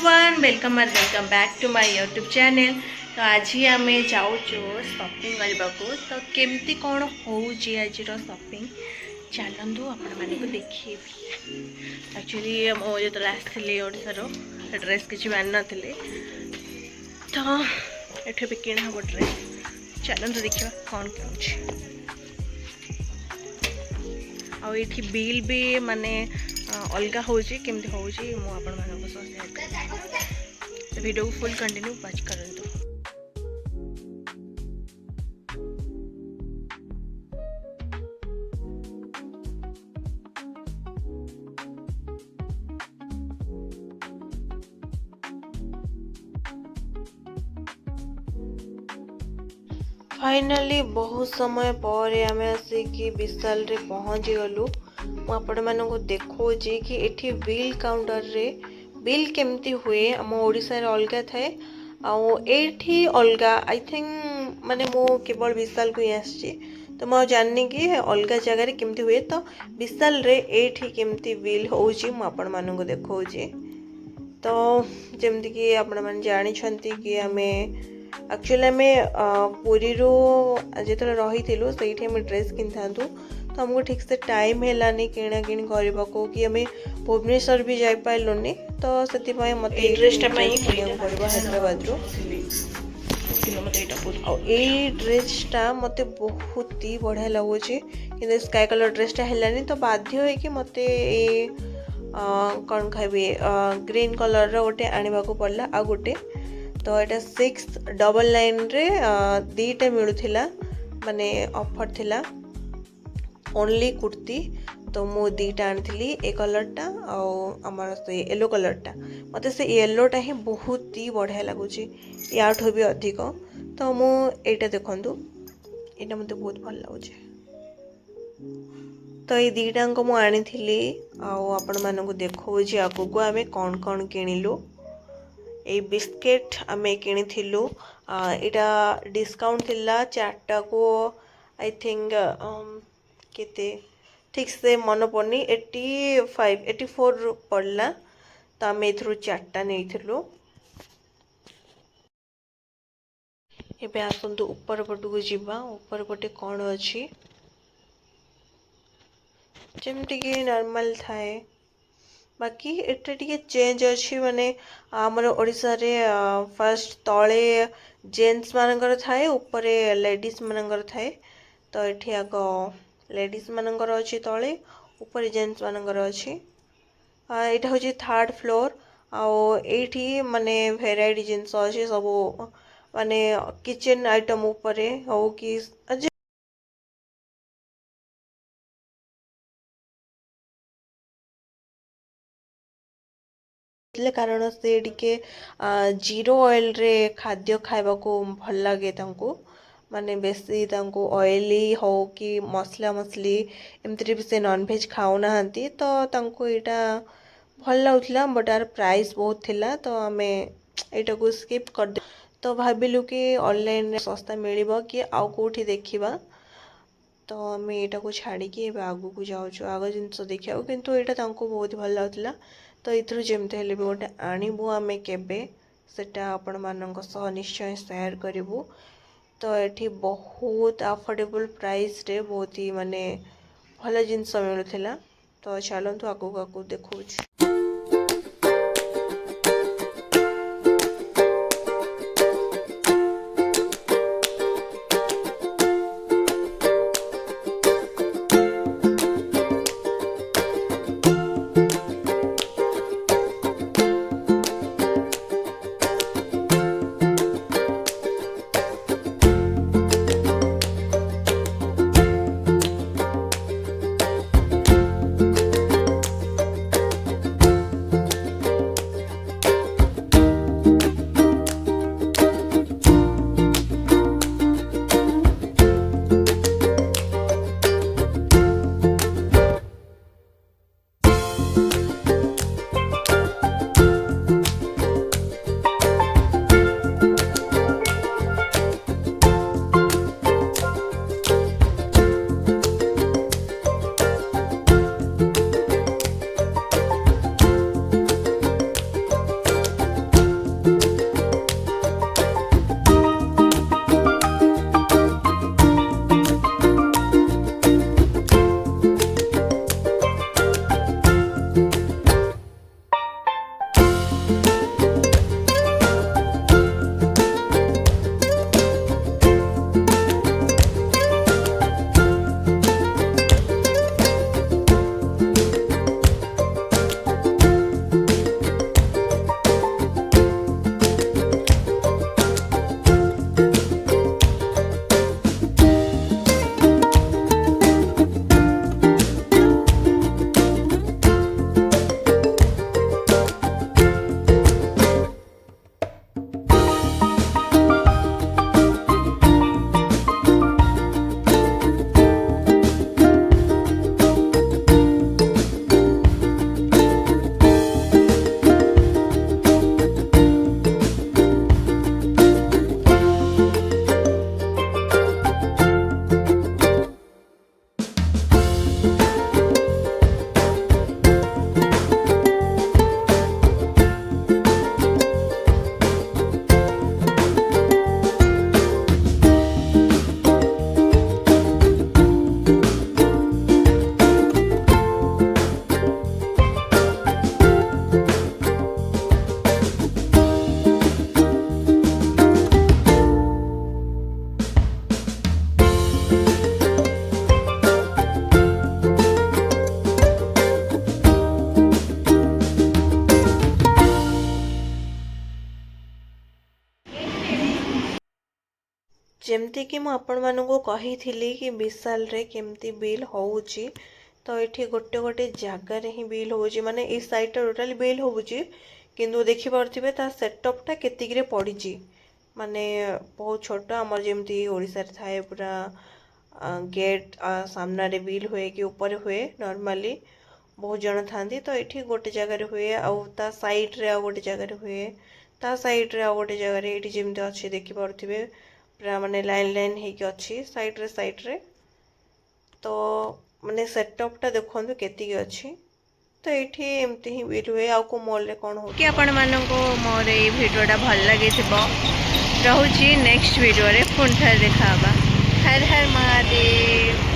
Everyone welcome back to my YouTube channel. तो आज आम जाऊँ शॉपिंग करने को तो केमती कौन हो आज शॉपिंग चलतु आपण मानक देखी। एक्चुअली मो जो आसती ओडार ड्रेस किसी मान नी तो ये भी किण हम ड्रेस चलतु देखा कौन कौन आठी बिल भी माने अलग होची केमती होची मु आपण मानक शेयर कर वीडियो को फुल कंटिन्यू वॉच करंतु। फाइनली बहुत समय पर आम आसिक विशाल रे पहुँची गलु। आपण मानक देखो कि एठी बिल काउंटर रे बिल केमती हुए आम ओडिशा रे अलग थाए आठी अलग आई थिंक माने मो केवल विशाल को ही आसी तो मैं जाननी कि अलग जगह केमती हुए तो विशाल रे एठी केमती बिल होउची मु आपण मानक देखौची। तो जेमती कि आपण माने जानि छंती कि आमे एक्चुअली आम पुरी जो रही से ड्रेस किन तो हमको ठीक से टाइम है किणा किणी करने को कि आम भुवनेश्वर भी जापारूनी तो से मत ड्रेसटा हैदराबाद ड्रेसटा मत बहुत ही बढ़िया लगुच कि स्काई कलर ड्रेसटा है तो बाध्य हो कि मत कौन खाइबी ग्रीन कलर गोटे आने को पड़ला आ गोटे तो यहाँ 699 रे दीटा मिलूला माने ऑफर थिला ओनली कुर्ती तो मु दीटा आनी ए कलरटा आमर से येलो कलरटा मत से येलोटा ही बहुत ही बढ़िया लगुच याठू भी अधिक तो मु एटा देखंतु एटा मते बहुत भल लगुच तो ये दीटा को मु आनी आपण मानक देखो जे आगु को आमे कौन कौन किनिलु। ए बिस्केट आमे किनिथिलु एटा डिस्काउंट थिला चारटा को आई थिंक केते ठीक से मन पड़नी 84 पड़ला तो आम एथरू चारटा नहीं। एबे आसंतु ऊपर पट को जीवा ऊपर पटे कौन अच्छी जमती कि नॉर्मल थाए बाकी एटा टिके चेंज अच्छी माने आमर ओडिशा रे फर्स्ट तले जेंट्स मानकर थाए ऊपर लेडीज मानकर थाए तो एठी आग लेडीज मानकर अच्छी तले ऊपर जेंट्स मानकर अच्छी एटा होची थर्ड फ्लोर आठी माने भेराइटी जिनस अच्छी सब माने किचन आइटम ऊपर हो कि कारण से टिके जीरो ऑयल रे खाद्य खाइबा को भल लगे तांको माने बेसी तांको ऑयली हो कि मसला मसली एमती भी से नॉन वेज खाऊ नाहांती तो तांको एटा भल लगुला बट यार प्राइस बहुत थिला तो आमे एटा को स्किप कर दे तो भाबिलु कि ऑनलाइन रे सस्ता मिलिबो कि आउ कोठी देखिबा तो आम यहाँ को छाड़ी आगू को जाऊँ आग जिनस देखा किंतु यहाँ तांको बहुत भल लगुला तो इथु जमती हेल्ले भी गोटे आणबू आम केबे सेटा आपण मानक सह निश्चय शेयर करूँ। तो ये बहुत अफोर्डेबल प्राइस रे बहुत ही माने भल जिनस मिलूला तो चलतु आगू आगू देखो। ଯେମିତି କି ମୁଁ ଆପଣମାନଙ୍କୁ କହିଥିଲି କି ବିଶାଲରେ କେମିତି ବିଲ୍ ହେଉଛି, ତ ଏଠି ଗୋଟେ ଗୋଟେ ଜାଗାରେ ହିଁ ବିଲ୍ ହେଉଛି, ମାନେ ଏଇ ସାଇଟ୍ଟା ଟୋଟାଲି ବିଲ୍ ହେଉଛି, କିନ୍ତୁ ଦେଖିପାରୁଥିବେ ତା ସେଟଅପ୍ଟା କେତିକିରେ ପଡ଼ିଛି। ମାନେ ବହୁତ ଛୋଟ, ଆମର ଯେମିତି ଓଡ଼ିଶାରେ ଥାଏ ପୁରା ଗେଟ୍ ସାମ୍ନାରେ ବିଲ୍ ହୁଏ କି ଉପରେ ହୁଏ ନର୍ମାଲି ବହୁତ ଜଣ ଥାନ୍ତି, ତ ଏଠି ଗୋଟେ ଜାଗାରେ ହୁଏ, ଆଉ ତା ସାଇଡ଼୍ରେ ଆଉ ଗୋଟେ ଜାଗାରେ ହୁଏ, ତା ସାଇଡ଼୍ରେ ଆଉ ଗୋଟେ ଜାଗାରେ, ଏଇଠି ଯେମିତି ଅଛି ଦେଖିପାରୁଥିବେ ପୁରା ମାନେ ଲାଇନ୍ ଲାଇନ୍ ହେଇକି ଅଛି ସାଇଡ଼୍ରେ। ତ ମାନେ ସେଟଅପ୍ଟା ଦେଖନ୍ତୁ କେତିକି ଅଛି। ତ ଏଇଠି ଏମିତି ହିଁ ବିଲ୍ ହୁଏ। ଆଉ କେଉଁ ମଲ୍ରେ କ'ଣ ହେଉଛି? ଆପଣମାନଙ୍କୁ ମୋର ଏଇ ଭିଡ଼ିଓଟା ଭଲ ଲାଗିଥିବ। ରହୁଛି ନେକ୍ସଟ ଭିଡ଼ିଓରେ ପୁଣି ଥରେ ଦେଖାହେବା। ହର ହର ମହାଦେବ।